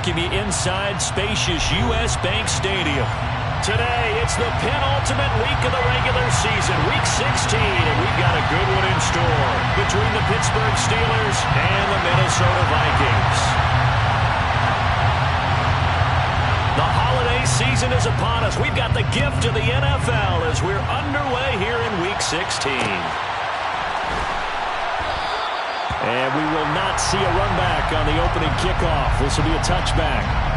welcome you inside spacious U.S. Bank Stadium. Today, it's the penultimate week of the regular season, Week 16, and we've got a good one in store between the Pittsburgh Steelers and the Minnesota Vikings. The holiday season is upon us. We've got the gift of the NFL as we're underway here in Week 16. And we will not see a run back on the opening kickoff. This will be a touchback.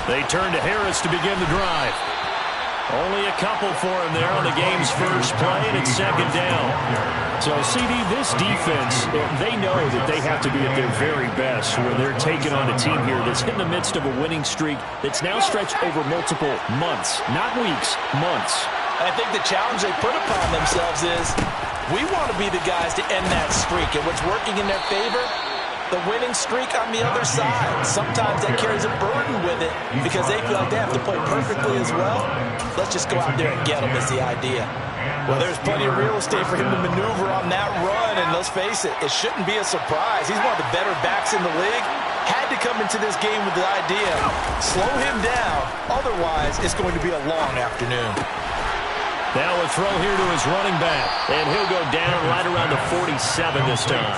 They turn to Harris to begin the drive. Only a couple for him there on the game's first play, and it's second down. So, CD, this defense, they know that they have to be at their very best when they're taking on a team here that's in the midst of a winning streak that's now stretched over multiple months, not weeks, months. I think the challenge they put upon themselves is we want to be the guys to end that streak, and what's working in their favor, the winning streak on the other side. Sometimes that carries a burden with it because they feel like they have to play perfectly as well. Let's just go out there and get them is the idea. Well, there's plenty of real estate for him to maneuver on that run, and let's face it, it shouldn't be a surprise. He's one of the better backs in the league. Had to come into this game with the idea, slow him down, otherwise it's going to be a long afternoon. Now a throw here to his running back, and he'll go down right around the 47 this time.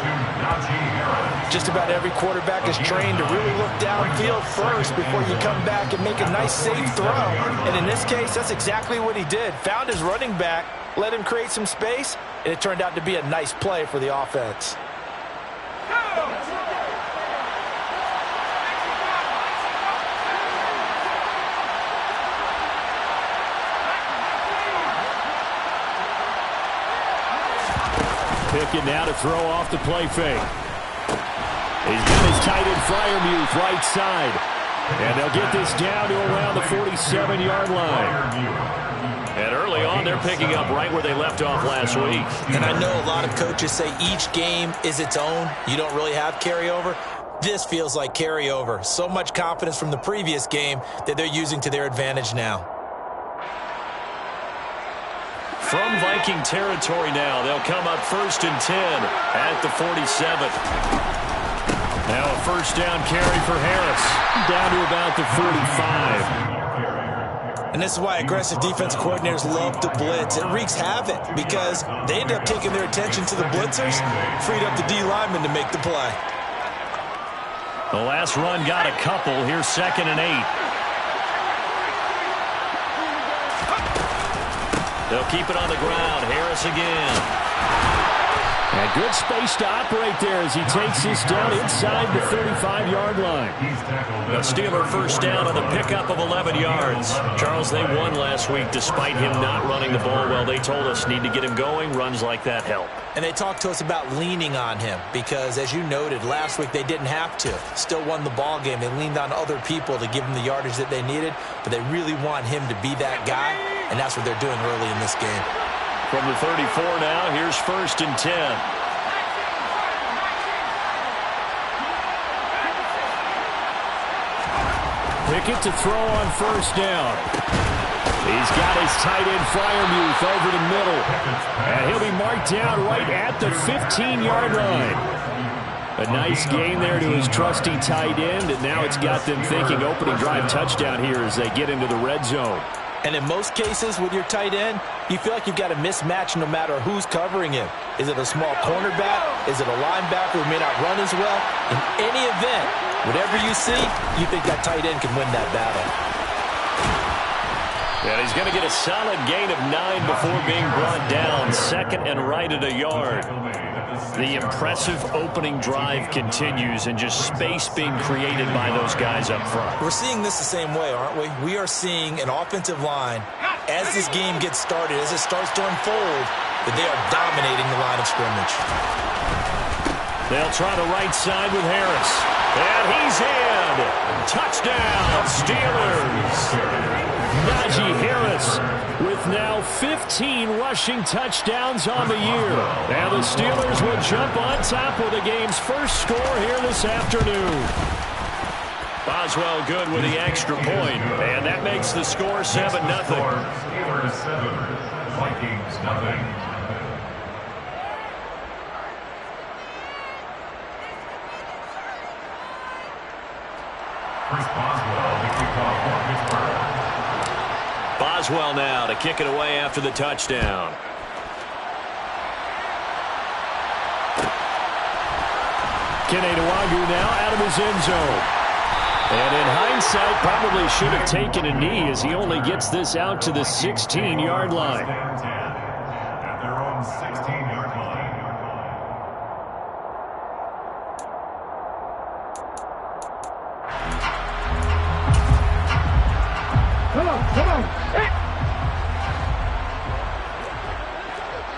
Just about every quarterback is trained to really look downfield first before you come back and make a nice, safe throw. And in this case, that's exactly what he did. Found his running back, let him create some space, and it turned out to be a nice play for the offense. Pickett now to throw off the play fake. He's got his tight end Freiermuth right side. And they'll get this down to around the 47-yard line. And early on, they're picking up right where they left off last week. And I know a lot of coaches say each game is its own. You don't really have carryover. This feels like carryover. So much confidence from the previous game that they're using to their advantage now. From Viking territory now, they'll come up 1st and 10 at the 47. Now a first down carry for Harris, down to about the 45. And this is why aggressive defense coordinators love to blitz. It wreaks havoc because they end up taking their attention to the blitzers, freed up the D lineman to make the play. The last run got a couple. Here's 2nd and 8. They'll keep it on the ground. Harris again. And good space to operate there as he takes this down inside the 35-yard line. A Steeler first down on the pickup of 11 yards. Charles, they won last week despite him not running the ball well. They told us need to get him going. Runs like that help. And they talked to us about leaning on him because, as you noted, last week they didn't have to. Still won the ball game. They leaned on other people to give them the yardage that they needed, but they really want him to be that guy, and that's what they're doing early in this game. From the 34 now, here's 1st and 10. Pickett to throw on first down. He's got his tight end Freiermuth over the middle. And he'll be marked down right at the 15-yard line. A nice gain there to his trusty tight end, and now it's got them thinking opening drive touchdown here as they get into the red zone. And in most cases with your tight end, you feel like you've got a mismatch no matter who's covering him. Is it a small cornerback? Is it a linebacker who may not run as well? In any event, whatever you see, you think that tight end can win that battle. And he's going to get a solid gain of 9 before being brought down. Second and right at a yard. The impressive opening drive continues, and just space being created by those guys up front. We're seeing this the same way, aren't we? We are seeing an offensive line, as this game gets started, as it starts to unfold, that they are dominating the line of scrimmage. They'll try the right side with Harris. And he's in. Touchdown, Steelers. Najee Harris with now 15 rushing touchdowns on the year. And the Steelers will jump on top of the game's first score here this afternoon. Boswell good with the extra point, and that makes the score 7-0. Steelers 7, Vikings nothing. Chris Boswell, the kickoff for Pittsburgh. Boswell now to kick it away after the touchdown. Tnchuck now out of his end zone. And in hindsight, probably should have taken a knee as he only gets this out to the 16-yard line. At their own 16-yard line. Come on. Hit.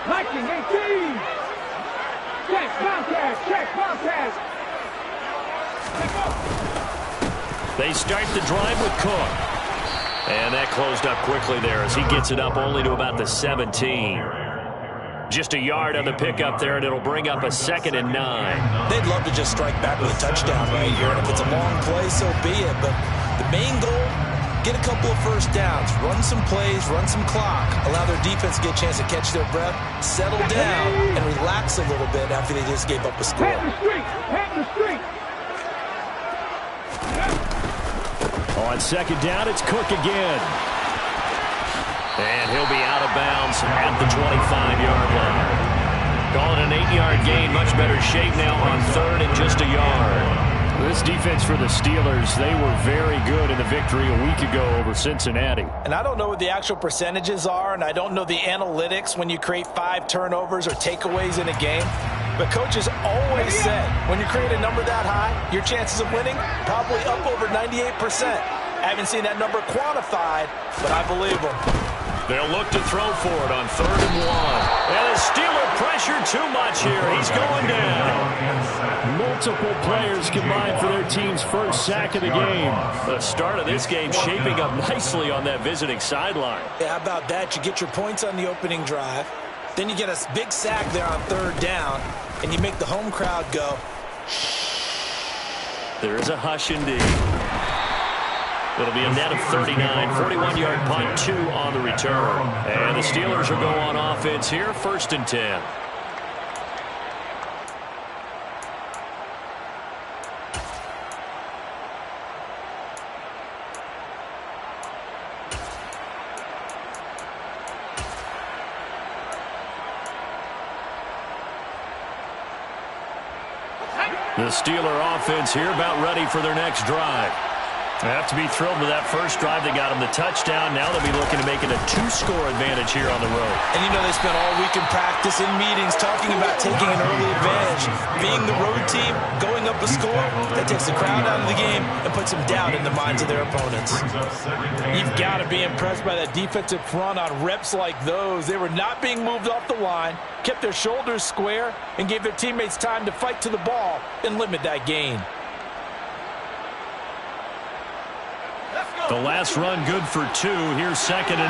Liking 18. Check, Comcast. They start the drive with Cook. And that closed up quickly there as he gets it up only to about the 17. Just a yard on the pickup there, and it'll bring up a 2nd and 9. They'd love to just strike back with a touchdown right here, and if it's a long play, so be it. But the main goal, get a couple of first downs, run some plays, run some clock, allow their defense to get a chance to catch their breath, settle down, and relax a little bit after they just gave up a score. Pat the street. On 2nd down, it's Cook again. And he'll be out of bounds at the 25-yard line. Calling an 8-yard gain, much better shape now on 3rd and just a yard. This defense for the Steelers, they were very good in the victory a week ago over Cincinnati. And I don't know what the actual percentages are, and I don't know the analytics when you create 5 turnovers or takeaways in a game. But coaches always said, when you create a number that high, your chances of winning probably up over 98%. I haven't seen that number quantified, but I believe them. They'll look to throw for it on 3rd and 1. And the Steeler pressure too much here. He's going down. Multiple players combined for their team's first sack of the game. The start of this game shaping up nicely on that visiting sideline. Yeah, how about that? You get your points on the opening drive. Then you get a big sack there on 3rd down, and you make the home crowd go. There is a hush indeed. It'll be a net of 39, 41-yard punt, 2 on the return. And the Steelers will go on offense here, 1st and 10. The Steeler offense here about ready for their next drive. They have to be thrilled with that first drive. They got them the touchdown. Now they'll be looking to make it a 2-score advantage here on the road. And you know they spent all week in practice, in meetings, talking about taking an early advantage. Being the road team, going up a score, that takes the crowd out of the game and puts them down in the minds of their opponents. You've got to be impressed by that defensive front on reps like those. They were not being moved off the line, kept their shoulders square, and gave their teammates time to fight to the ball and limit that gain. The last run good for 2. Here's 2nd and 8.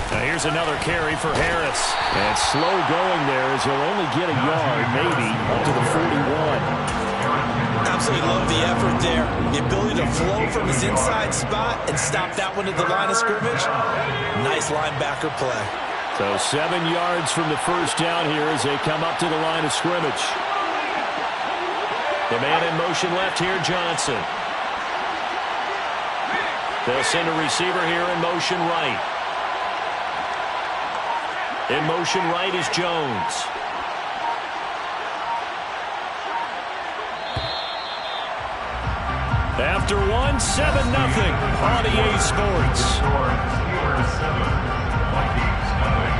Now here's another carry for Harris. And slow going there as he'll only get a yard, maybe, up to the 41. Absolutely love the effort there. The ability to flow from his inside spot and stop that one at the line of scrimmage. Nice linebacker play. So 7 yards from the first down here as they come up to the line of scrimmage. The man in motion left here, Johnson. They'll send a receiver here in motion right. In motion right is Jones. After 1, 7-0 on EA Sports. Steelers 7, Vikings 9.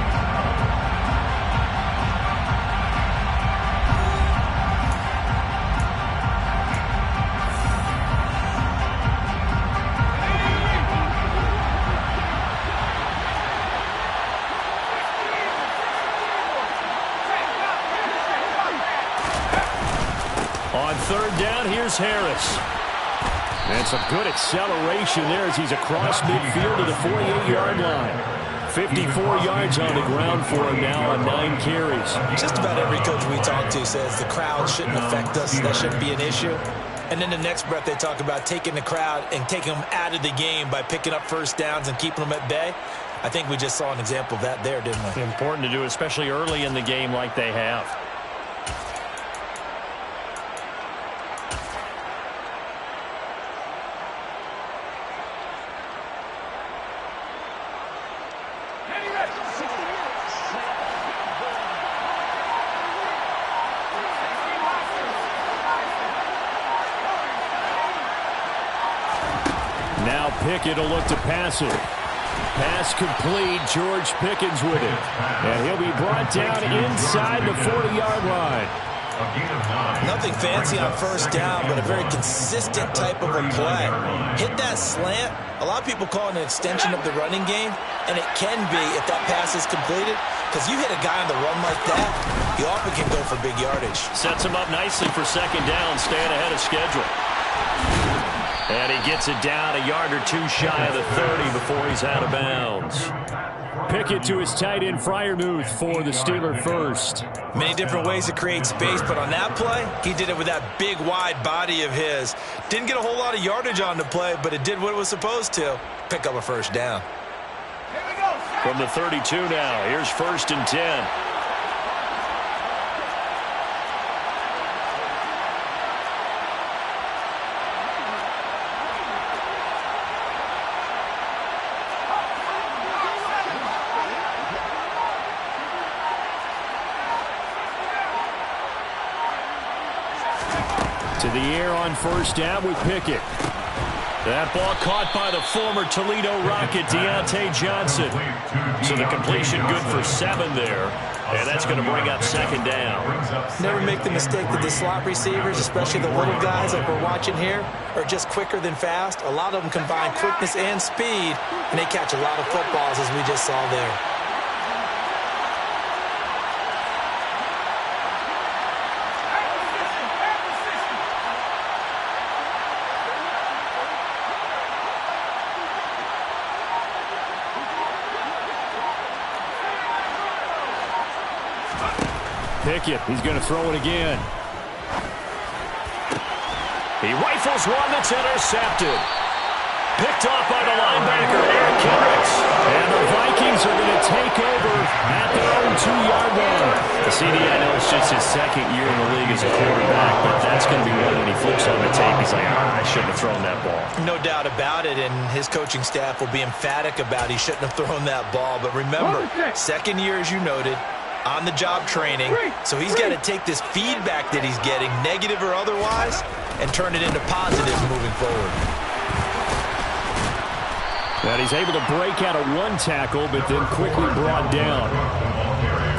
On third down, here's Harris. And some good acceleration there as he's across midfield to the 48-yard line. 54 yards on the ground for him now on 9 carries. Just about every coach we talk to says the crowd shouldn't affect us. That shouldn't be an issue. And then the next breath they talk about taking the crowd and taking them out of the game by picking up first downs and keeping them at bay. I think we just saw an example of that there, didn't we? Important to do, especially early in the game like they have. Now Pickett will look to pass it. Pass complete. George Pickens with it. And he'll be brought down inside the 40-yard line. Nothing fancy on first down, but a very consistent type of a play. Hit that slant. A lot of people call it an extension of the running game, and it can be if that pass is completed, because you hit a guy on the run like that, you often can go for big yardage. Sets him up nicely for second down, staying ahead of schedule. And he gets it down a yard or two shy of the 30 before he's out of bounds. Pickett to his tight end, Freiermuth, for the Steeler first. Many different ways to create space, but on that play, he did it with that big, wide body of his. Didn't get a whole lot of yardage on the play, but it did what it was supposed to. Pick up a first down. From the 32 now, here's 1st and 10. To the air on first down with Pickett. That ball caught by the former Toledo Rocket, Deontay Johnson. So the completion good for 7 there. And that's going to bring up second down. Never make the mistake that the slot receivers, especially the little guys like we're watching here, are just quicker than fast. A lot of them combine quickness and speed, and they catch a lot of footballs, as we just saw there. Pickett, he's going to throw it again. He rifles one that's intercepted. Picked off by the linebacker, Eric Kendricks. And the Vikings are going to take over at their own 2-yard line. The CD, I know it's just his second year in the league as a quarterback, but that's going to be one when he flips on the tape. He's like, I shouldn't have thrown that ball. No doubt about it, and his coaching staff will be emphatic about he shouldn't have thrown that ball. But remember, second year, as you noted, on-the-job training, so he's got to take this feedback that he's getting, negative or otherwise, and turn it into positive moving forward. And he's able to break out of one tackle, but then quickly brought down.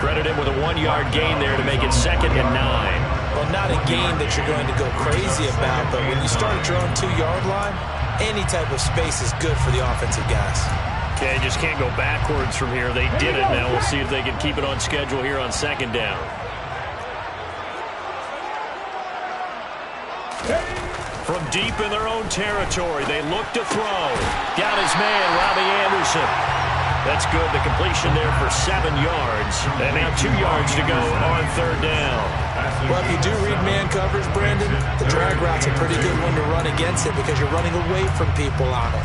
Credit him with a 1-yard gain there to make it 2nd and 9. Well, not a gain that you're going to go crazy about, but when you start at your own 2-yard line, any type of space is good for the offensive guys. Okay, just can't go backwards from here. They did it. Now we'll see if they can keep it on schedule here on second down. From deep in their own territory, they look to throw. Got his man, Robbie Anderson. That's good. The completion there for 7 yards. And now 2 yards to go on third down. Well, if you do read man coverage, Brandon, the drag route's a pretty good one to run against it because you're running away from people on it.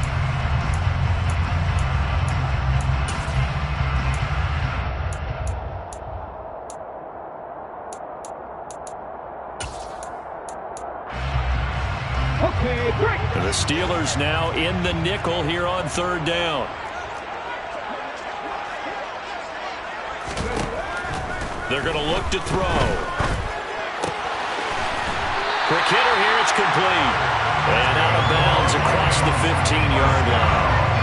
Okay, break. The Steelers now in the nickel here on third down. They're going to look to throw. Quick hitter here, it's complete. And out of bounds across the 15-yard line.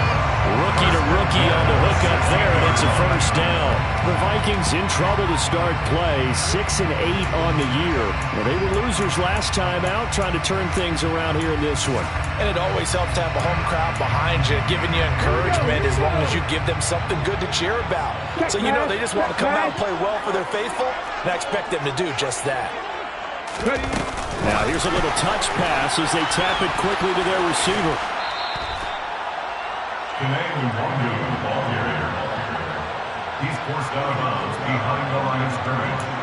Rookie to rookie on the hook up there, and it's a first down. The Vikings in trouble to start play, 6-8 on the year. Well, they were losers last time out, trying to turn things around here in this one. And it always helps to have a home crowd behind you, giving you encouragement as long as you give them something good to cheer about. So you know they just want to come out and play well for their faithful, and I expect them to do just that. Now here's a little touch pass as they tap it quickly to their receiver. Today we won the ball carrier. He's forced out of bounds behind the line of scrimmage.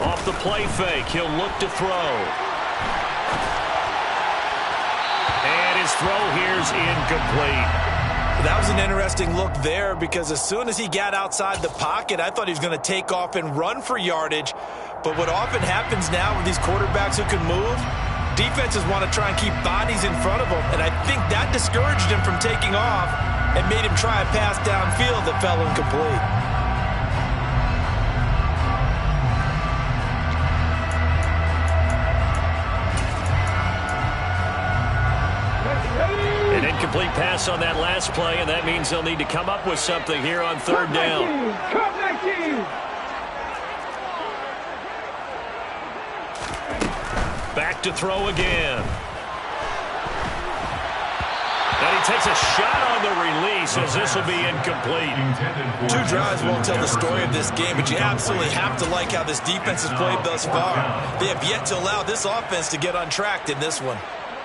Off the play fake, he'll look to throw. And his throw here's incomplete. That was an interesting look there because as soon as he got outside the pocket, I thought he was going to take off and run for yardage. But what often happens now with these quarterbacks who can move, defenses want to try and keep bodies in front of them. And I think that discouraged him from taking off and made him try a pass downfield that fell incomplete. An incomplete pass on that last play, and that means they'll need to come up with something here on third down. Cut 19. Back to throw again. And he takes a shot on the release as this will be incomplete. 2 drives won't tell the story of this game, but you absolutely have to like how this defense has played thus far. They have yet to allow this offense to get untracked in this one.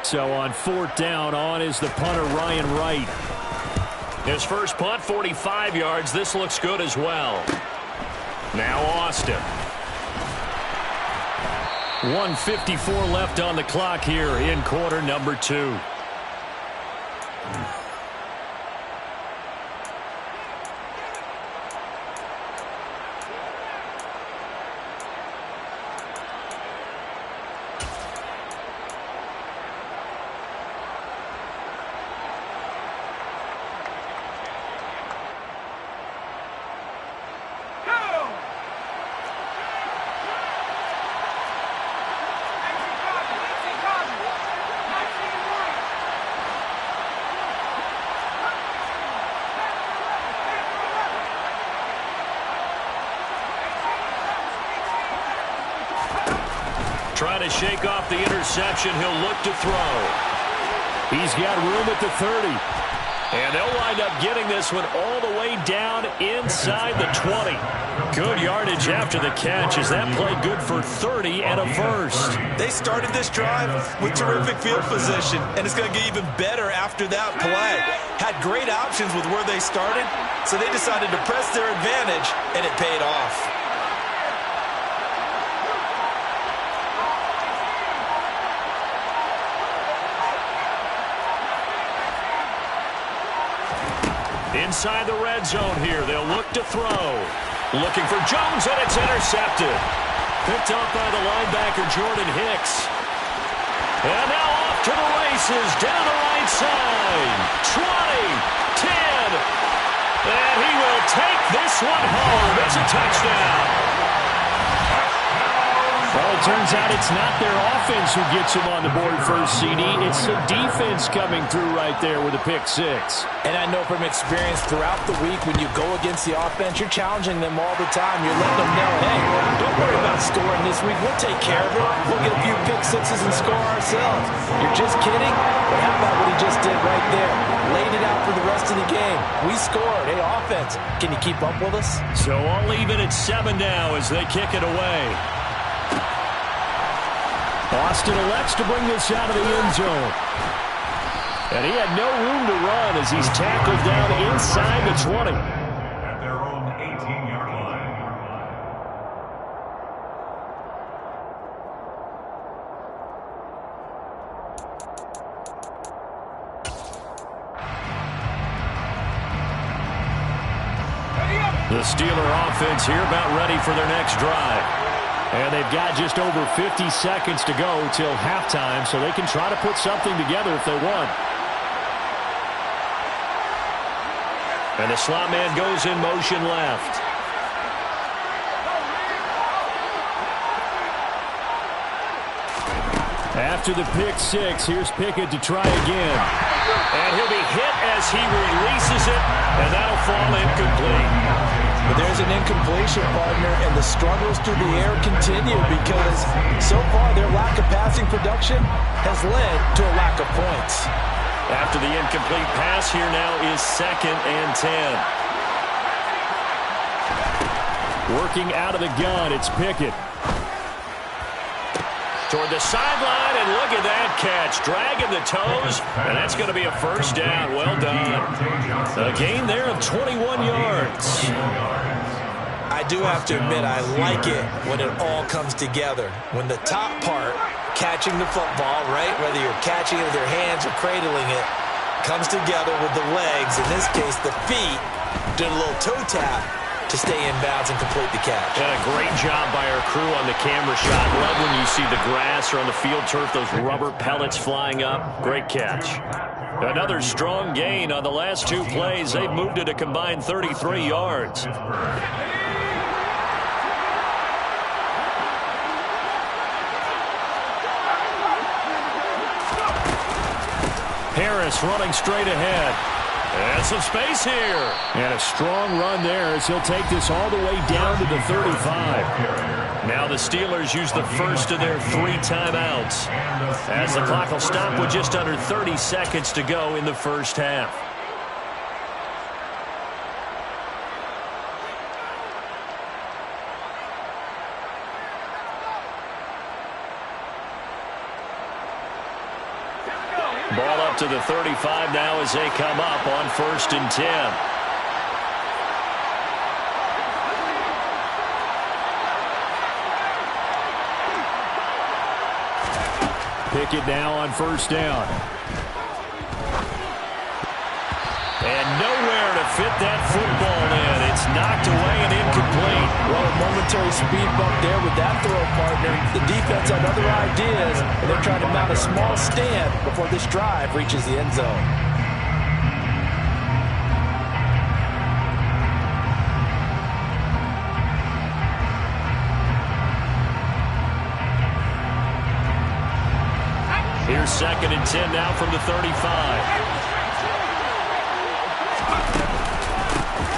So on fourth down, on is the punter, Ryan Wright. His first punt, 45 yards. This looks good as well. Now Austin. 1:54 left on the clock here in quarter number 2. Trying to shake off the interception. He'll look to throw. He's got room at the 30. And they'll wind up getting this one all the way down inside the 20. Good yardage after the catch as that play good for 30 and a first. They started this drive with terrific field position, and it's going to get even better after that play. Had great options with where they started, so they decided to press their advantage, and it paid off. Inside the red zone here, they'll look to throw. Looking for Jones, and it's intercepted. Picked up by the linebacker, Jordan Hicks. And now off to the races, down the right side. 20, 10, and he will take this one home. It's a touchdown. Well, turns out it's not their offense who gets them on the board first, CD. It's the defense coming through right there with a pick six. And I know from experience throughout the week, when you go against the offense, you're challenging them all the time. You're letting them know, hey, don't worry about scoring this week. We'll take care of it. We'll get a few pick sixes and score ourselves. You're just kidding? But how about what he just did right there? Laid it out for the rest of the game. We scored. Hey, offense, can you keep up with us? So all even at 7 now as they kick it away. Boston elects to bring this out of the end zone. And he had no room to run as he's tackled down inside the 20. At their own 18-yard line. The Steeler offense here about ready for their next drive. And they've got just over 50 seconds to go till halftime, so they can try to put something together if they want. And the slot man goes in motion left. After the pick six, here's Pickett to try again. And he'll be hit as he releases it, and that'll fall incomplete. But there's an incompletion, partner, and the struggles through the air continue because so far their lack of passing production has led to a lack of points. After the incomplete pass, here now is 2nd and 10. Working out of the gun, it's Pickett. Toward the sideline, and look at that catch. Dragging the toes, and that's going to be a first down. Well done. A gain there of 21 yards. I do have to admit, I like it when it all comes together. When the top part, catching the football, right, whether you're catching it with your hands or cradling it, comes together with the legs, in this case the feet, did a little toe tap to stay in bounds and complete the catch. And a great job by our crew on the camera shot. Love when you see the grass or on the field turf, those rubber pellets flying up. Great catch. Another strong gain on the last 2 plays. They've moved it a combined 33 yards. Harris running straight ahead. And some space here. And a strong run there as he'll take this all the way down to the 35. Now the Steelers use the first of their 3 timeouts, as the clock will stop with just under 30 seconds to go in the first half. Ball up to the 35 now as they come up on 1st and 10. Pickett now on 1st down. And nowhere to fit that football in. It's knocked away and incomplete. Well, a momentary speed bump there with that throw, partner. The defense had other ideas, and they're trying to mount a small stand before this drive reaches the end zone. Here's 2nd and 10 now from the 35.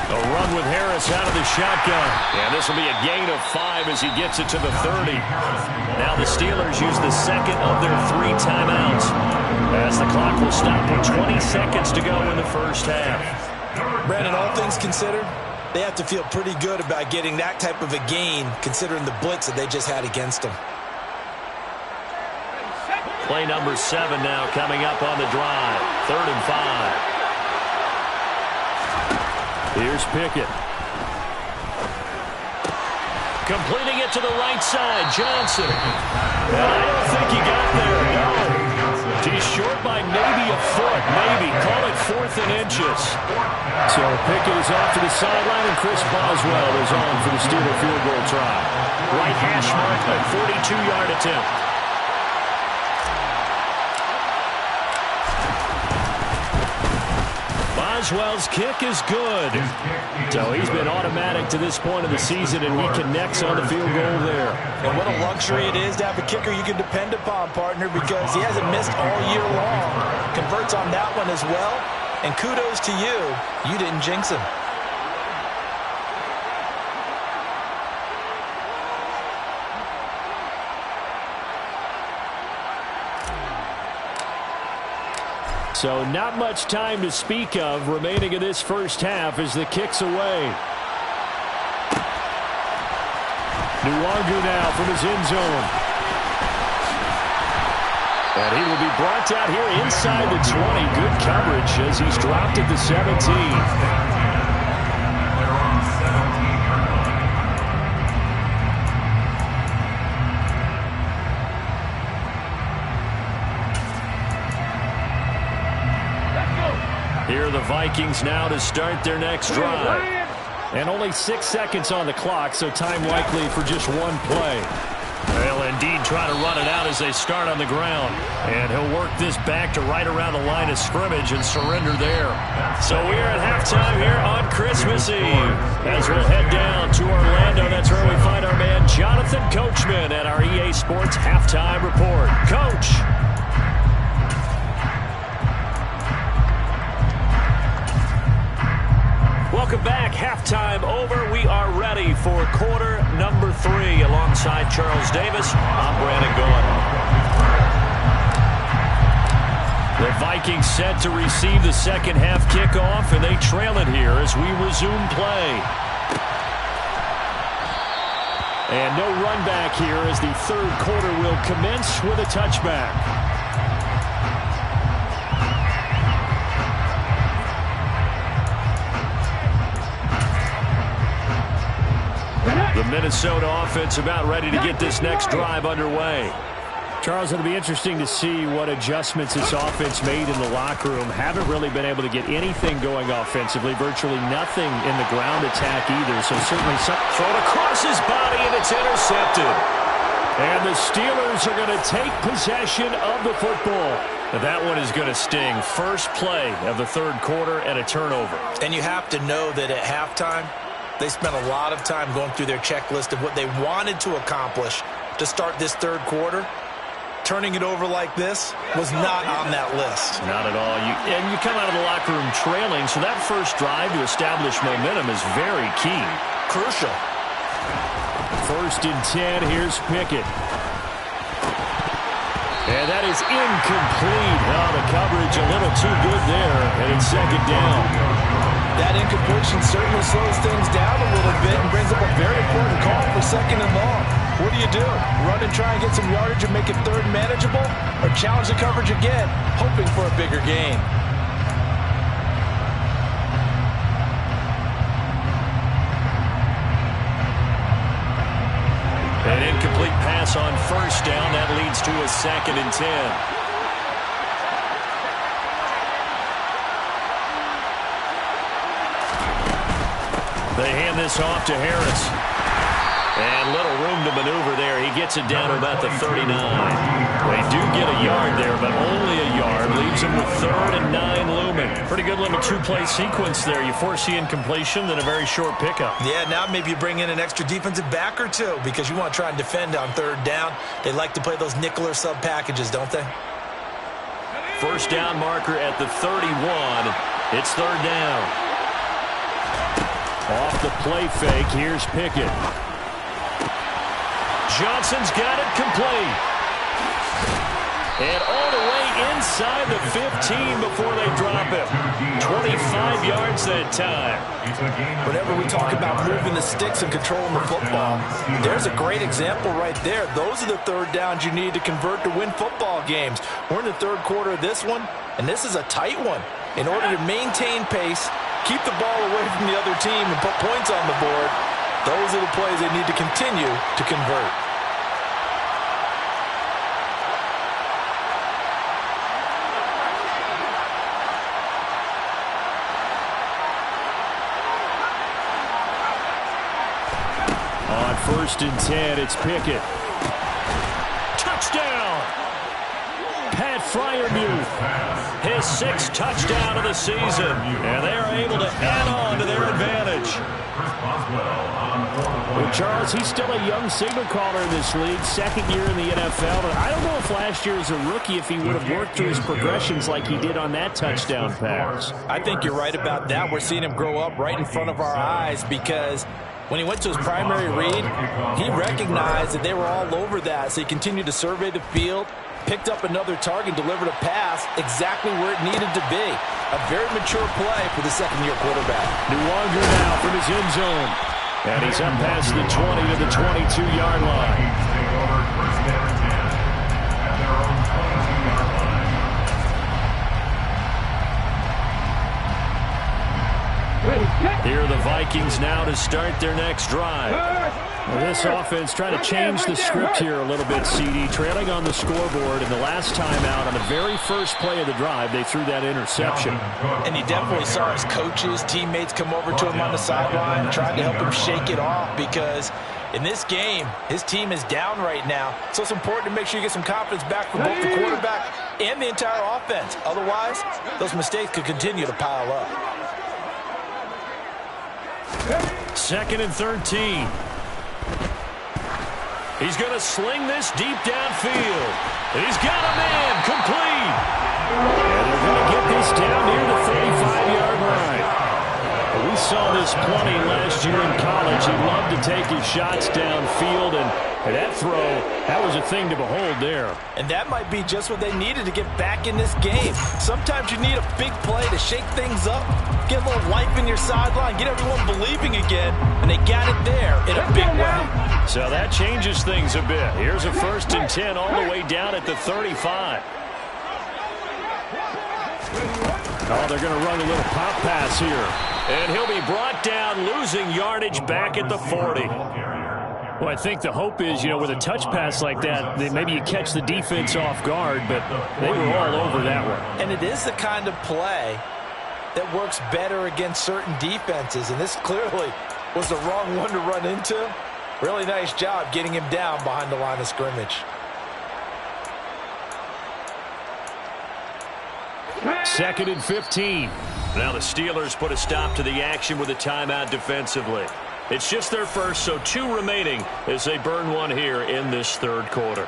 A run with Harris out of the shotgun. And this will be a gain of 5 as he gets it to the 30. Now the Steelers use the 2nd of their 3 timeouts, as the clock will stop with 20 seconds to go in the first half. Brandon, all things considered, they have to feel pretty good about getting that type of a gain, considering the blitz that they just had against them. Play number 7 now coming up on the drive. 3rd and 5. Here's Pickett. Completing it to the right side, Johnson. And I don't think he got there, no. He's short by maybe a foot, maybe. Call it 4th and inches. So Pickett is off to the sideline, and Chris Boswell is on for the Steeler field goal try. Right hash mark, a 42-yard attempt. Boswell's kick is good. So he's been automatic to this point of the season, and he connects on the field goal there. And what a luxury it is to have a kicker you can depend upon, partner, because he hasn't missed all year long. Converts on that one as well, and kudos to you. You didn't jinx him. So not much time to speak of remaining in this first half as the kick's away. Tnchuck now from his end zone. And he will be brought down here inside the 20. Good coverage as he's dropped at the 17. Here are the Vikings now to start their next drive. And only 6 seconds on the clock, so time likely for just one play. They'll indeed try to run it out as they start on the ground. And he'll work this back to right around the line of scrimmage and surrender there. So we're at halftime here on Christmas Eve. As we'll head down to Orlando, that's where we find our man Jonathan Coachman at our EA Sports Halftime Report. Coach. Welcome back. Halftime over. We are ready for quarter number 3. Alongside Charles Davis, I'm Brandon Gaudin. The Vikings set to receive the second half kickoff, and they trail it here as we resume play. And no run back here as the third quarter will commence with a touchback. The Minnesota offense about ready to get this next drive underway. Charles, it'll be interesting to see what adjustments this offense made in the locker room. Haven't really been able to get anything going offensively. Virtually nothing in the ground attack either. So certainly some thrown across his body, and it's intercepted. And the Steelers are going to take possession of the football. Now that one is going to sting. First play of the third quarter and a turnover. And you have to know that at halftime, they spent a lot of time going through their checklist of what they wanted to accomplish to start this third quarter. Turning it over like this was not on that list. Not at all. And you come out of the locker room trailing, so that first drive to establish momentum is very key. Crucial. First and 10, here's Pickett. And that is incomplete. Oh, the coverage a little too good there, and it's second down. That incompletion certainly slows things down a little bit and brings up a very important call for second and long. What do? Run and try and get some yardage and make it third manageable? Or challenge the coverage again, hoping for a bigger gain? An incomplete pass on first down. That leads to a second and 10. They hand this off to Harris. And little room to maneuver there. He gets it down to about the 39. They do get a yard there, but only a yard. Leaves him with 3rd and 9 looming. Pretty good little two-play sequence there. You force the incompletion, then a very short pickup. Yeah, now maybe you bring in an extra defensive back or two because you want to try and defend on third down. They like to play those nickel or sub packages, don't they? First down marker at the 31. It's third down. Off the play fake, here's Pickett. Johnson's got it complete. And all the way inside the 15 before they drop it. 25 yards that time. Whenever we talk about moving the sticks and controlling the football, there's a great example right there. Those are the third downs you need to convert to win football games. We're in the third quarter of this one, and this is a tight one. In order to maintain pace, keep the ball away from the other team, and put points on the board, those are the plays they need to continue to convert. On 1st and 10, it's Pickett. Touchdown! Pat Freiermuth, his 6th touchdown of the season, and they are able to add on to their advantage. Well, Charles, he's still a young signal caller in this league, 2nd year in the NFL, but I don't know if last year as a rookie if he would have worked through his progressions like he did on that touchdown pass. I think you're right about that. We're seeing him grow up right in front of our eyes because when he went to his primary read, he recognized that they were all over that, so he continued to survey the field, picked up another target, delivered a pass exactly where it needed to be. A very mature play for the 2nd-year quarterback. Nwangu now from his end zone. And he's up past the 20 to the 22-yard line. Here are the Vikings now to start their next drive. Well, this offense trying to change the script here a little bit, CD. Trailing on the scoreboard, and the last time out on the very first play of the drive, they threw that interception. And you definitely saw his coaches, teammates come over to him on the sideline, trying to help him shake it off because in this game, his team is down right now. So it's important to make sure you get some confidence back from both the quarterback and the entire offense. Otherwise, those mistakes could continue to pile up. 2nd and 13. He's going to sling this deep downfield. He's got a man complete. And they're going to get this down near the 35-yard line. We saw this plenty last year in college. He loved to take his shots downfield, and that throw, that was a thing to behold there. And that might be just what they needed to get back in this game. Sometimes you need a big play to shake things up, get a little life in your sideline, get everyone believing again, and they got it there in a big way. So that changes things a bit. Here's a 1st and 10 all the way down at the 35. Oh, they're going to run a little pop pass here. And he'll be brought down, losing yardage back at the 40. Well, I think the hope is, you know, with a touch pass like that, maybe you catch the defense off guard, but they were all over that one. And it is the kind of play that works better against certain defenses, and this clearly was the wrong one to run into. Really nice job getting him down behind the line of scrimmage. 2nd and 15. Now the Steelers put a stop to the action with a timeout defensively. It's just their first, so 2 remaining as they burn one here in this 3rd quarter.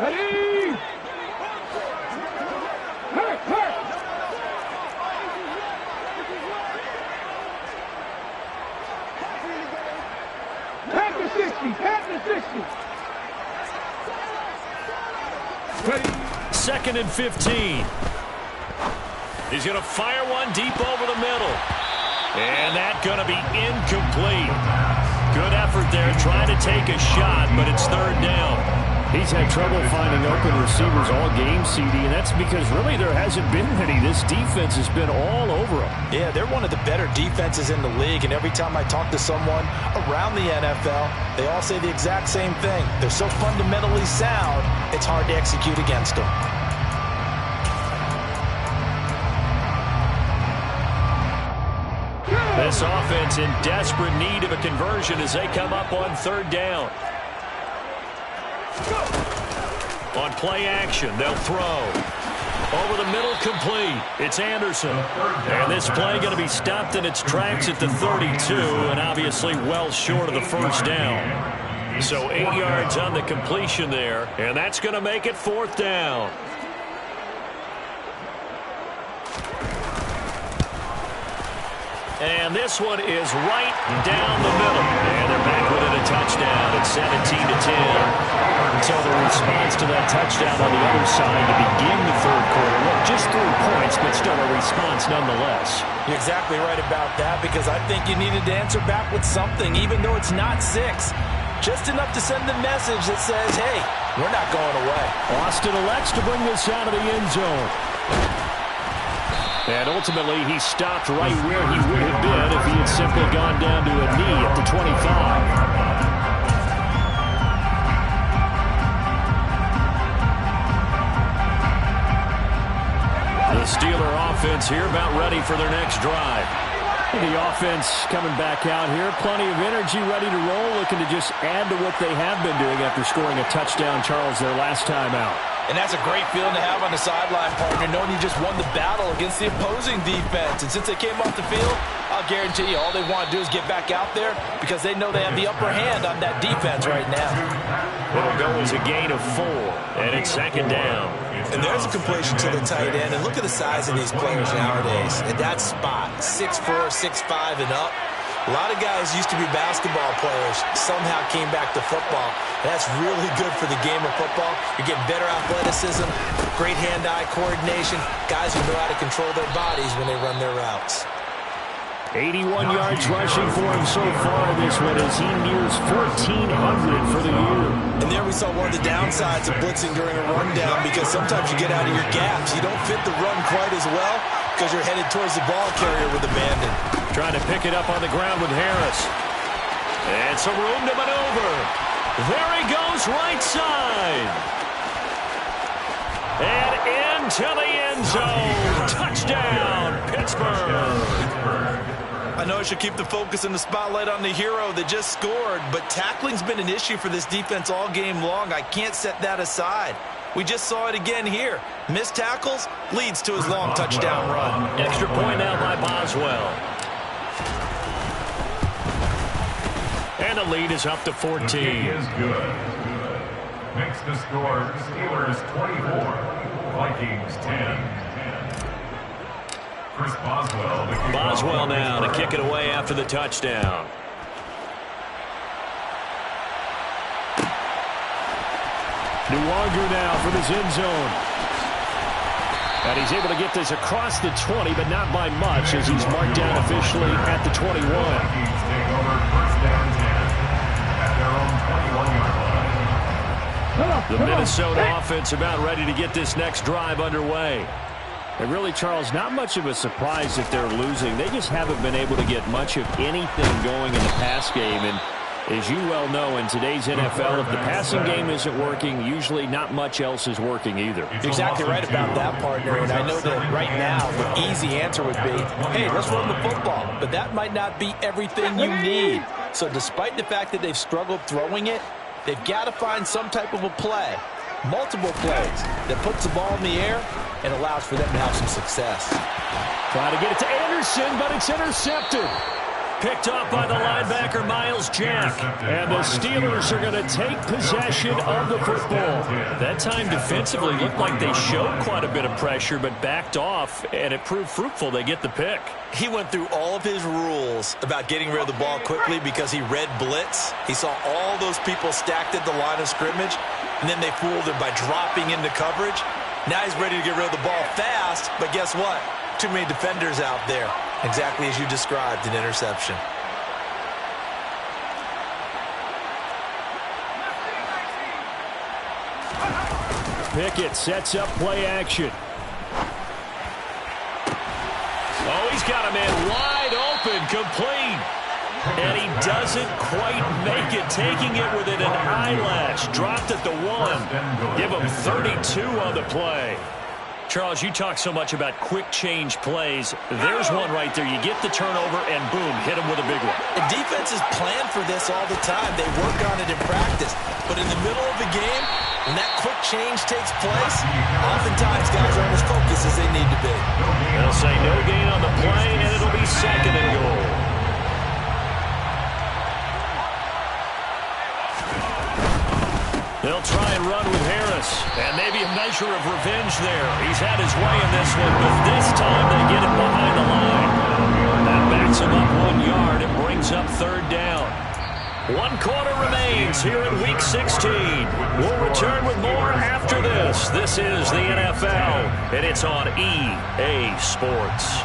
Ready! Hurt, hurt! Pack the 60, pack the 60. Ready? 2nd and 15. He's going to fire one deep over the middle. And that's going to be incomplete. Good effort there trying to take a shot, but it's 3rd down. He's had trouble finding open receivers all game, CD, and that's because really there hasn't been many. This defense has been all over them. Yeah, they're one of the better defenses in the league, and every time I talk to someone around the NFL, they all say the exact same thing. They're so fundamentally sound, it's hard to execute against them. This offense in desperate need of a conversion as they come up on 3rd down. On play action, they'll throw. Over the middle, complete. It's Anderson. And this play going to be stopped in its tracks at the 32, and obviously well short of the 1st down. So 8 yards on the completion there, and that's going to make it 4th down. And this one is right down the middle. And they're back within a touchdown at 17-10. So the response to that touchdown on the other side to begin the 3rd quarter. Well, just 3 points, but still a response nonetheless. You're exactly right about that, because I think you needed to answer back with something, even though it's not 6. Just enough to send the message that says, hey, we're not going away. Austin elects to bring this out of the end zone. And ultimately, he stopped right where he would have been if he had simply gone down to a knee at the 25. The Steeler offense defense here about ready for their next drive. The offense coming back out here. Plenty of energy, ready to roll, looking to just add to what they have been doing after scoring a touchdown, Charles, their last time out. And that's a great feeling to have on the sideline, partner, knowing you just won the battle against the opposing defense. And since they came off the field, I'll guarantee you all they want to do is get back out there because they know they have the upper hand on that defense right now. It'll go as a gain of 4, and it's second down. And there's a completion to the tight end. And look at the size of these players nowadays. At that spot, 6'4", 6'5", and up. A lot of guys used to be basketball players, somehow came back to football. That's really good for the game of football. You're getting better athleticism, great hand-eye coordination, guys who know how to control their bodies when they run their routes. 81 yards rushing for him so far this one as he nears 1,400 for the year. And there we saw one of the downsides of blitzing during a rundown because sometimes you get out of your gaps. You don't fit the run quite as well because you're headed towards the ball carrier with abandon. Trying to pick it up on the ground with Harris. And some room to maneuver. There he goes, right side. And into the end zone. Touchdown, Pittsburgh. I know I should keep the focus and the spotlight on the hero that just scored, but tackling's been an issue for this defense all game long. I can't set that aside. We just saw it again here. Missed tackles leads to his long touchdown run. Extra point now by Boswell. And the lead is up to 14. The kick is good. Makes the score Steelers 24, Vikings 10. Chris Boswell. Boswell now to kick it away after the touchdown. Nwangu now for this end zone. And he's able to get this across the 20, but not by much as he's marked down officially at the 21. Vikings take over first down 10 at their own 21-yard line. The Minnesota offense about ready to get this next drive underway. And really, Charles, not much of a surprise that they're losing. They just haven't been able to get much of anything going in the pass game. And as you well know, in today's NFL, if the passing game isn't working, usually not much else is working either. You're exactly right about that, partner. And I know that right now the easy answer would be, hey, let's run the football. But that might not be everything you need. So despite the fact that they've struggled throwing it, they've got to find some type of a play, multiple plays, that puts the ball in the air and allows for them to have some success. Trying to get it to Anderson, but it's intercepted. Picked off by the linebacker, Miles Jack. And the Steelers are going to take possession of the football. That time defensively looked like they showed quite a bit of pressure, but backed off, and it proved fruitful. They get the pick. He went through all of his rules about getting rid of the ball quickly because he read blitz. He saw all those people stacked at the line of scrimmage, and then they fooled him by dropping into coverage. Now he's ready to get rid of the ball fast, but guess what? Too many defenders out there. Exactly as you described, an interception. Pickett sets up play action. Oh, he's got a man wide open, complete. And he doesn't quite make it, taking it within an eyelash. Dropped at the 1. Give him 32 on the play. Charles, you talk so much about quick change plays. There's one right there. You get the turnover, and boom, hit him with a big one. The defenses plan for this all the time. They work on it in practice. But in the middle of the game, when that quick change takes place, oftentimes guys aren't as focused as they need to be. They'll say no gain on the play, and it'll be second and goal. They'll try and run with Harris, and maybe a measure of revenge there. He's had his way in this one, but this time they get him behind the line. That backs him up 1 yard. It brings up third down. 1 quarter remains here in Week 16. We'll return with more after this. This is the NFL, and it's on EA Sports.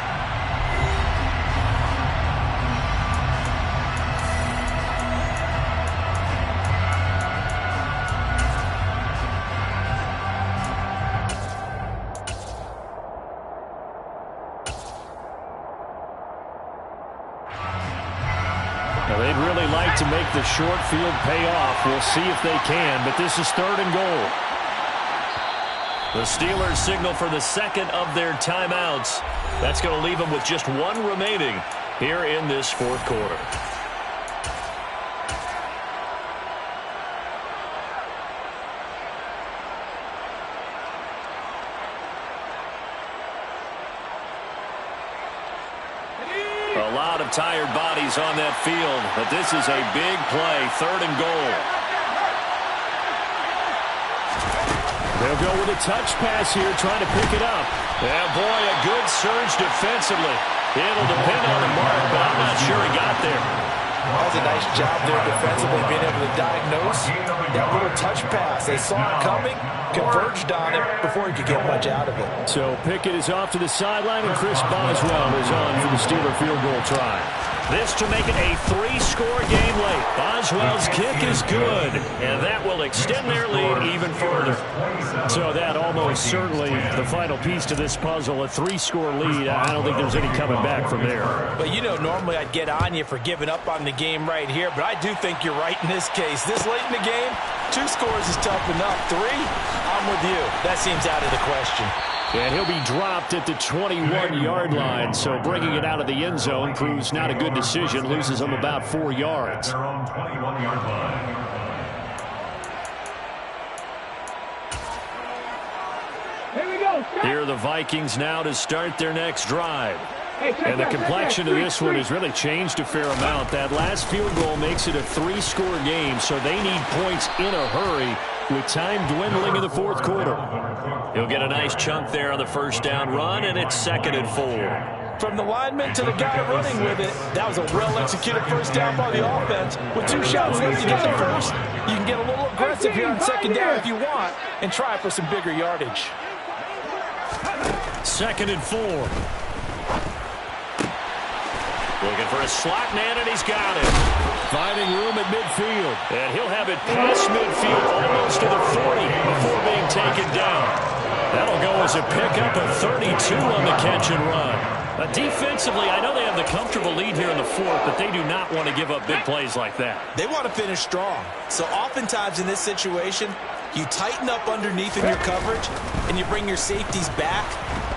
They'd really like to make the short field pay off. We'll see if they can, but this is third and goal. The Steelers signal for the second of their timeouts. That's going to leave them with just one remaining here in this fourth quarter. A lot of tired bodies on that field, but this is a big play, 3rd and goal. They'll go with a touch pass here, trying to pick it up. Yeah, boy, a good surge defensively. It'll depend on the mark, but I'm not sure he got there. That was a nice job there defensively, being able to diagnose that little touch pass. They saw it coming, converged on it before he could get much out of it. So Pickett is off to the sideline, and Chris Boswell is on for the Steeler field goal try. This to make it a 3-score game late. Boswell's kick is good, and that will extend their lead even further. So that almost certainly the final piece to this puzzle, a 3-score lead. I don't think there's any coming back from there. But, you know, normally I'd get on you for giving up on the game right here, but I do think you're right in this case. This late in the game, 2 scores is tough enough. 3, I'm with you. That seems out of the question. And he'll be dropped at the 21-yard line, so bringing it out of the end zone proves not a good decision, loses him about 4 yards. Their own 21-yard line. Here we go. Here are the Vikings now to start their next drive. And the complexion of this one has really changed a fair amount. That last field goal makes it a 3-score game, so they need points in a hurry with time dwindling in the fourth quarter. He'll get a nice chunk there on the first down run, and it's 2nd and 4. From the lineman to the guy running with it, that was a well-executed first down by the offense. With 2 shots left to get the first, you can get a little aggressive here on 2nd down if you want and try for some bigger yardage. 2nd and 4. Looking for a slot man, and he's got it. Finding room at midfield. And he'll have it past midfield almost to the 40 before being taken down. That'll go as a pickup of 32 on the catch and run. Defensively, I know they have the comfortable lead here in the fourth, but they do not want to give up big plays like that. They want to finish strong. So oftentimes in this situation, you tighten up underneath in your coverage, and you bring your safeties back.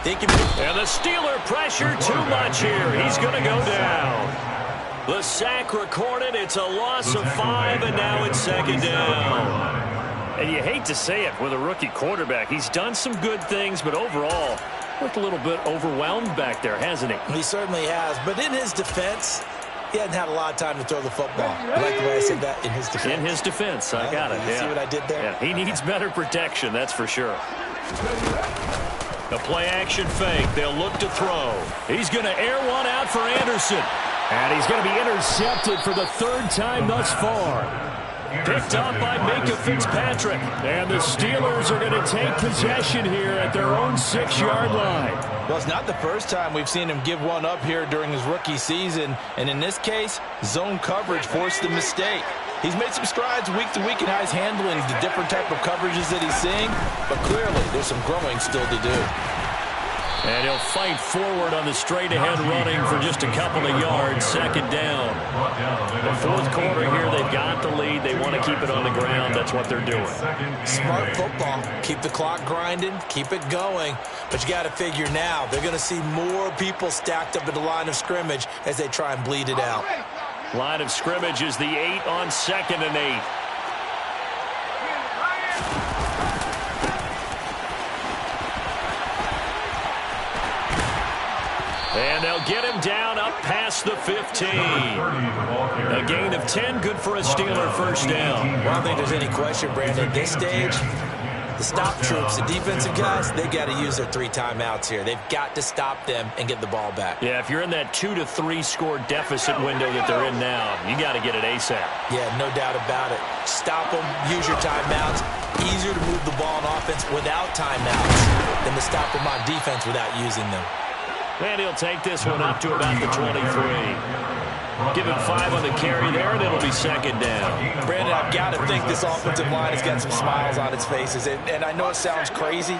They can. And the Steeler pressure too much here. He's going to go down. The sack recorded. It's a loss of 5, and now it's 2nd down. And you hate to say it with a rookie quarterback. He's done some good things, but overall, looked a little bit overwhelmed back there, hasn't he? He certainly has. But in his defense, he hadn't had a lot of time to throw the football. I like the way I said that, in his defense. In his defense, I got it. You see what I did there? Yeah, he needs better protection, that's for sure. A play-action fake. They'll look to throw. He's going to air one out for Anderson. And he's going to be intercepted for the 3rd time thus far. Picked up by Minka Fitzpatrick. And the Steelers are going to take possession here at their own 6-yard line. Well, it's not the first time we've seen him give one up here during his rookie season. And in this case, zone coverage forced the mistake. He's made some strides week to week in how he's handling the different type of coverages that he's seeing. But clearly, there's some growing still to do. And he'll fight forward on the straight-ahead running for just a couple of yards. 2nd down. The fourth quarter here, they've got the lead. They want to keep it on the ground. That's what they're doing. Smart football. Keep the clock grinding. Keep it going. But you got to figure now, they're going to see more people stacked up at the line of scrimmage as they try and bleed it out. Line of scrimmage is the 8 on 2nd and 8. And they'll get him down up past the 15. A gain of 10, good for a Steeler first down. Well, I don't think there's any question, Brandon. At this stage, the stop troops, the defensive guys, they got to use their 3 timeouts here. They've got to stop them and get the ball back. Yeah, if you're in that 2 to 3 score deficit window that they're in now, you got to get it ASAP. Yeah, no doubt about it. Stop them, use your timeouts. Easier to move the ball on offense without timeouts than to stop them on defense without using them. And he'll take this one up to about the 23. Give him 5 on the carry there, and it'll be 2nd down. Brandon, I've got to think this offensive line has got some smiles on its faces. And I know it sounds crazy,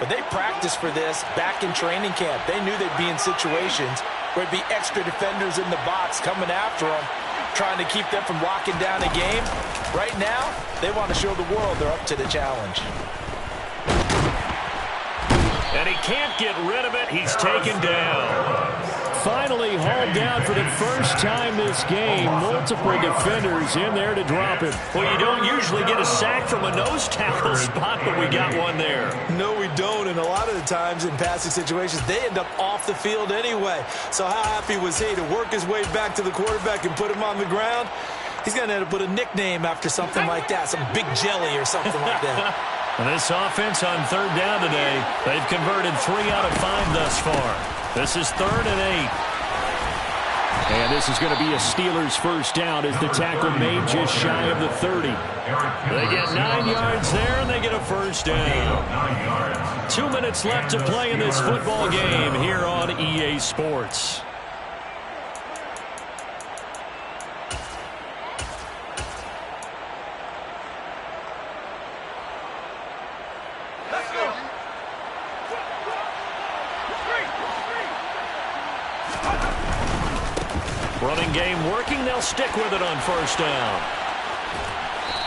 but they practiced for this back in training camp. They knew they'd be in situations where it'd be extra defenders in the box coming after them, trying to keep them from locking down a game. Right now, they want to show the world they're up to the challenge. And he can't get rid of it. He's taken down. Finally hauled down for the first time this game. Multiple defenders in there to drop him. Well, you don't usually get a sack from a nose tackle spot, but we got one there. No, we don't. And a lot of the times in passing situations, they end up off the field anyway. So how happy was he to work his way back to the quarterback and put him on the ground? He's going to end up with a nickname after something like that, some Big Jelly or something like that. This offense on third down today, they've converted 3 out of 5 thus far. This is 3rd and 8. And this is going to be a Steelers first down as the tackle made just shy of the 30. They get 9 yards there, and they get a first down. 2 minutes left to play in this football game here on EA Sports. Running game working. They'll stick with it on first down.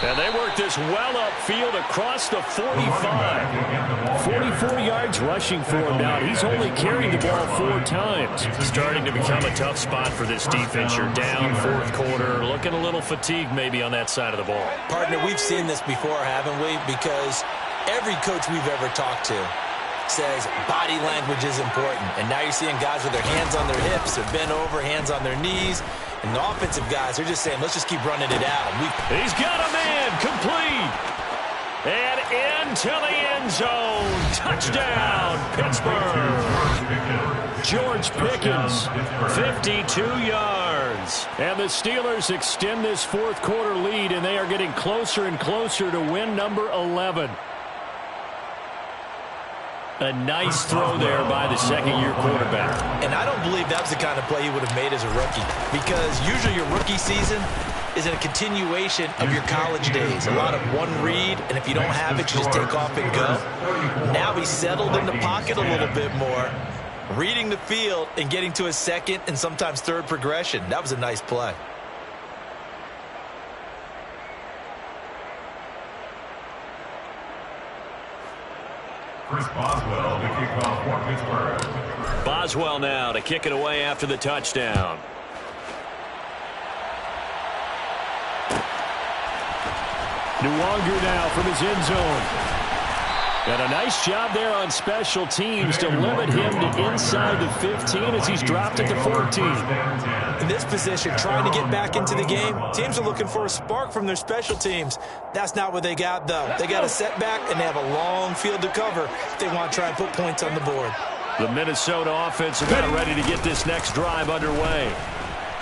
And they work this well upfield across the 45. 44 yards rushing for him now. He's only carried the ball 4 times. Starting to become a tough spot for this defense. You're down 4th quarter. Looking a little fatigued maybe on that side of the ball. Partner, we've seen this before, haven't we? Because every coach we've ever talked to says body language is important. And now you're seeing guys with their hands on their hips, they're bent over, hands on their knees. And the offensive guys are just saying, let's just keep running it out. He's got a man complete. And into the end zone. Touchdown, Pittsburgh. George Pickens, 52 yards. And the Steelers extend this 4th quarter lead, and they are getting closer and closer to win number 11. A nice throw there by the second-year quarterback. And I don't believe that was the kind of play he would have made as a rookie, because usually your rookie season is a continuation of your college days. A lot of one read, and if you don't have it, you just take off and go. Now he's settled in the pocket a little bit more, reading the field and getting to his second and sometimes third progression. That was a nice play. Chris Boswell to kick off for Pittsburgh. Boswell now to kick it away after the touchdown. Nwangu now from his end zone. And a nice job there on special teams to limit him to inside the 15 as he's dropped it to 14. In this position, trying to get back into the game, teams are looking for a spark from their special teams. That's not what they got, though. They got a setback, and they have a long field to cover if they want to try and put points on the board. The Minnesota offense about ready to get this next drive underway.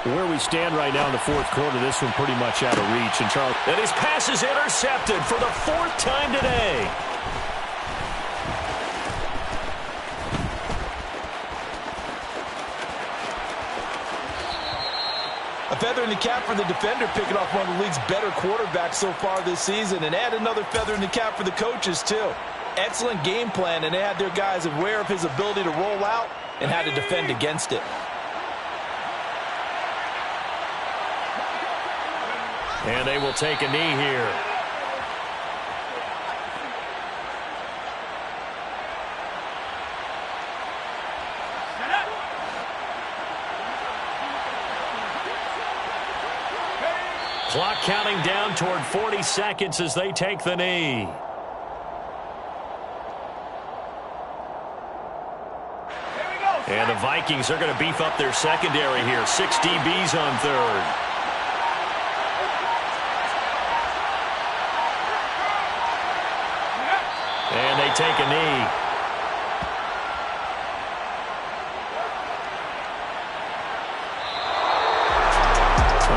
Where we stand right now in the 4th quarter, this one pretty much out of reach. And Charles, and his pass is intercepted for the 4th time today. A feather in the cap for the defender, picking off one of the league's better quarterbacks so far this season, and add another feather in the cap for the coaches, too. Excellent game plan, and they had their guys aware of his ability to roll out and how to defend against it. And they will take a knee here. Clock counting down toward 40 seconds as they take the knee. And the Vikings are going to beef up their secondary here. 6 DBs on third. And they take a knee.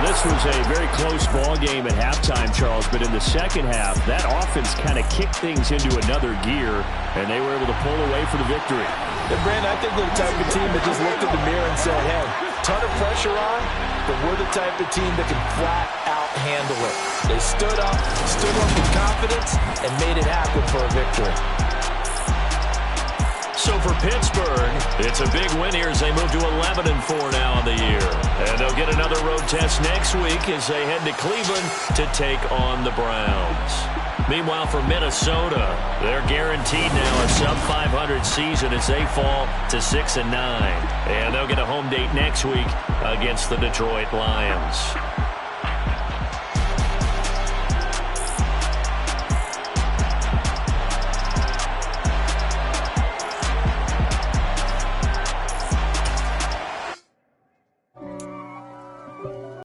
This was a very close ball game at halftime, Charles, but in the second half, that offense kind of kicked things into another gear, and they were able to pull away for the victory. And Brandon, I think they're the type of team that just looked in the mirror and said, hey, ton of pressure on, but we're the type of team that can flat out handle it. They stood up with confidence, and made it happen for a victory. So for Pittsburgh, it's a big win here as they move to 11-4 now on the year. And they'll get another road test next week as they head to Cleveland to take on the Browns. Meanwhile, for Minnesota, they're guaranteed now a sub-500 .500 season as they fall to 6-9. And they'll get a home date next week against the Detroit Lions.